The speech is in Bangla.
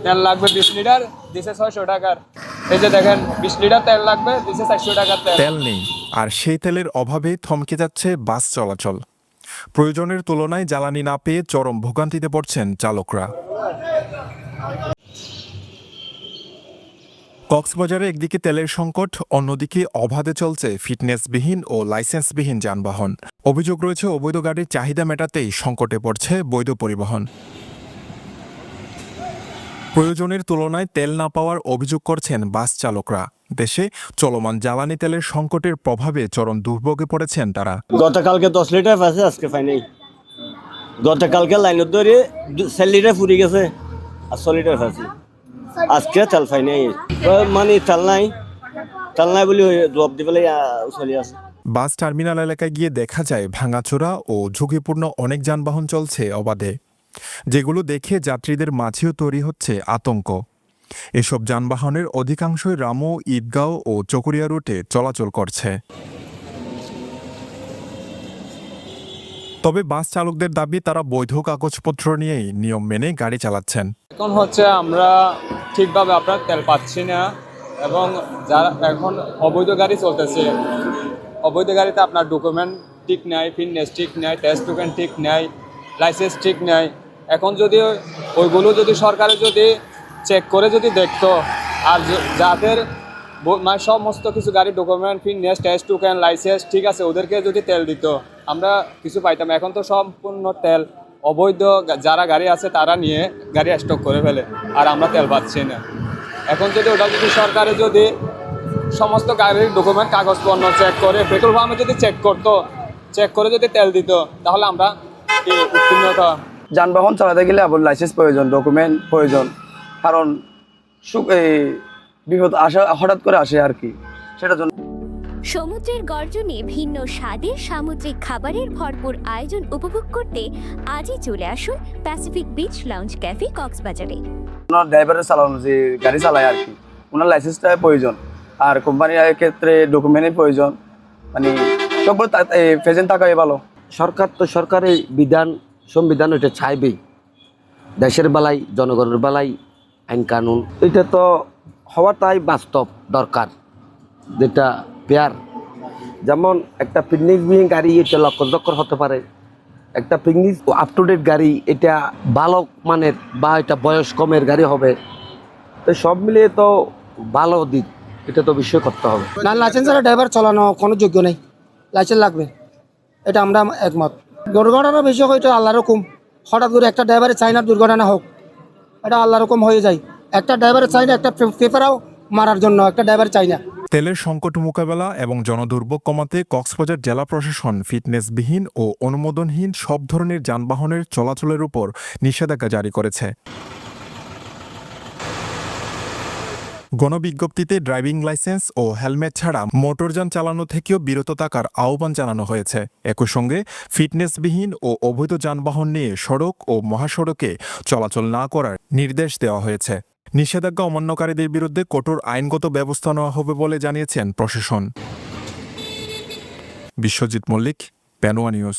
তেল লাগবে 20 লিটার, দিছে 600 টাকার। এই যে দেখেন 20 লিটার তেল লাগবে, দিছে 400 টাকার তেল। তেল নেই, আর সেই তেলের অভাবে থমকে যাচ্ছে বাস চলাচল। প্রয়োজনের তুলনায় জ্বালানি না পেয়ে চরম ভোগান্তিতে পড়ছেন চালকরা। কক্সবাজারে একদিকে তেলের সংকট, অন্যদিকে অবাধে চলছে ফিটনেসবিহীন ও লাইসেন্সবিহীন যানবাহন। অভিযোগ রয়েছে অবৈধ গাড়ির চাহিদা মেটাতেই সংকটে পড়ছে বৈধ পরিবহন। প্রয়োজনের তুলনায় তেল না পাওয়ার অভিযোগ করছেন বাস চালকরা। দেশে চলমান জ্বালানি তেলের সংকটের প্রভাবে চরম দুর্ভোগে পড়েছেন তারা। গতকালকে 10 লিটার পাইছে, আজকে পাই নাই। গতকালকে লাইনত ধরে 4 লিটার ফুরি গেছে, আর 6 লিটার পাইছে, আজকে তেল পাই নাই। মানে তেল নাই বলে জবাব দি পেলে চলে আছে। বাস টার্মিনাল এলাকায় গিয়ে দেখা যায় ভাঙাচোরা ও ঝুঁকিপূর্ণ অনেক যানবাহন চলছে অবাধে, যেগুলো দেখে যাত্রীদের মাঝেও তৈরি হচ্ছে আতঙ্ক। এসব যানবাহনের অধিকাংশই রামু, ঈদগাঁও ও চকরিয়া রুটে চলাচল করছে। তবে বাস চালকদের দাবি, তারা বৈধ কাগজপত্র নিয়েই নিয়ম মেনে গাড়ি চালাচ্ছেন। এখন হচ্ছে আমরা ঠিকভাবে আপনার তেল পাচ্ছি না, এবং যারা এখন অবৈধ গাড়ি চলতেছে, অবৈধ গাড়িতে আপনার ডকুমেন্ট ঠিক নাই, ফিটনেস ঠিক নাই, টেস্ট টোকেন ঠিক নাই, লাইসেন্স ঠিক নাই। এখন যদি ওইগুলো যদি সরকারে যদি চেক করে যদি দেখতো, আর যাদের মানে সমস্ত কিছু গাড়ির document, fitness, test token, licence ঠিক আছে, ওদেরকে যদি তেল দিত আমরা কিছু পাইতাম। এখন তো সম্পূর্ণ তেল অবৈধ যারা গাড়ি আছে তারা নিয়ে গাড়ি স্টক করে ফেলে, আর আমরা তেল পাচ্ছি না। এখন যদি ওটা যদি সরকারে যদি সমস্ত গাড়ির ডকুমেন্ট, কাগজপত্র চেক করে, পেট্রোল পাম্পে যদি চেক করতো, চেক করে যদি তেল দিত, তাহলে আমরা উত্তীর্ণ হতাম। যানবাহন চালাতে গেলে আবার লাইসেন্স প্রয়োজন, ডকুমেন্ট প্রয়োজন, কারণ বিপদ আসা হঠাৎ করে আসে আর কি, সেটার জন্য। সমুদ্রের গর্জনে ভিন্ন স্বাদের সামুদ্রিক খাবারের ভরপুর আয়োজন উপভোগ করতে আজই চলে আসুন প্যাসিফিক বিচ লাউঞ্জ ক্যাফে কক্সবাজারে। ওনার ড্রাইভারের চালানো যে গাড়ি চালায় আর কি, ওনার লাইসেন্সটা প্রয়োজন, আর কোম্পানির ক্ষেত্রে ডকুমেন্টের প্রয়োজন, মানে সবগুলো প্রেজেন্ট থাকাই ভালো। সরকার তো সরকারের বিধান সংবিধান ওইটা চাইবেই, দেশের বেলায় জনগণের বেলায় আইন কানুন এটা তো হওয়াটাই বাস্তব দরকার, যেটা পেয়ার। যেমন একটা পিকনিকবিহীন গাড়ি এটা লক্ষ্য হতে পারে, একটা পিকনিক আপ টু ডেট গাড়ি এটা ভালো মানের বা এটা বয়স কমের গাড়ি হবে, তো সব মিলিয়ে তো ভালো দিক, এটা তো বিষয় করতে হবে। না, লাইসেন্স ছাড়া ড্রাইভার চালানো কোনো যোগ্য নেই, লাইসেন্স লাগবে, এটা আমরা একমত। দুর্ঘটনা বেশি হয় এটা আল্লাহর হুকুম, হঠাৎ করে একটা ড্রাইভারের চাই না দুর্ঘটনা হোক, এটা আল্লাহর হুকুম হয়ে যায়। একটা ড্রাইভারের চাই না একটা পেপারও মারার জন্য, একটা ড্রাইভার চাই না। তেলের সংকট মোকাবেলা এবং জনদুর্ভোগ কমাতে কক্সবাজার জেলা প্রশাসন ফিটনেসবিহীন ও অনুমোদনহীন সব ধরনের যানবাহনের চলাচলের উপর নিষেধাজ্ঞা জারি করেছে। গণবিজ্ঞপ্তিতে ড্রাইভিং লাইসেন্স ও হেলমেট ছাড়া মোটরযান চালানো থেকেও বিরত থাকার আহ্বান জানানো হয়েছে। একই সঙ্গে ফিটনেসবিহীন ও অবৈধ যানবাহন নিয়ে সড়ক ও মহাসড়কে চলাচল না করার নির্দেশ দেওয়া হয়েছে। নিষেধাজ্ঞা অমান্যকারীদের বিরুদ্ধে কঠোর আইনগত ব্যবস্থা নেওয়া হবে বলে জানিয়েছেন প্রশাসন। বিশ্বজিৎ মল্লিক, পেনোয়া নিউজ।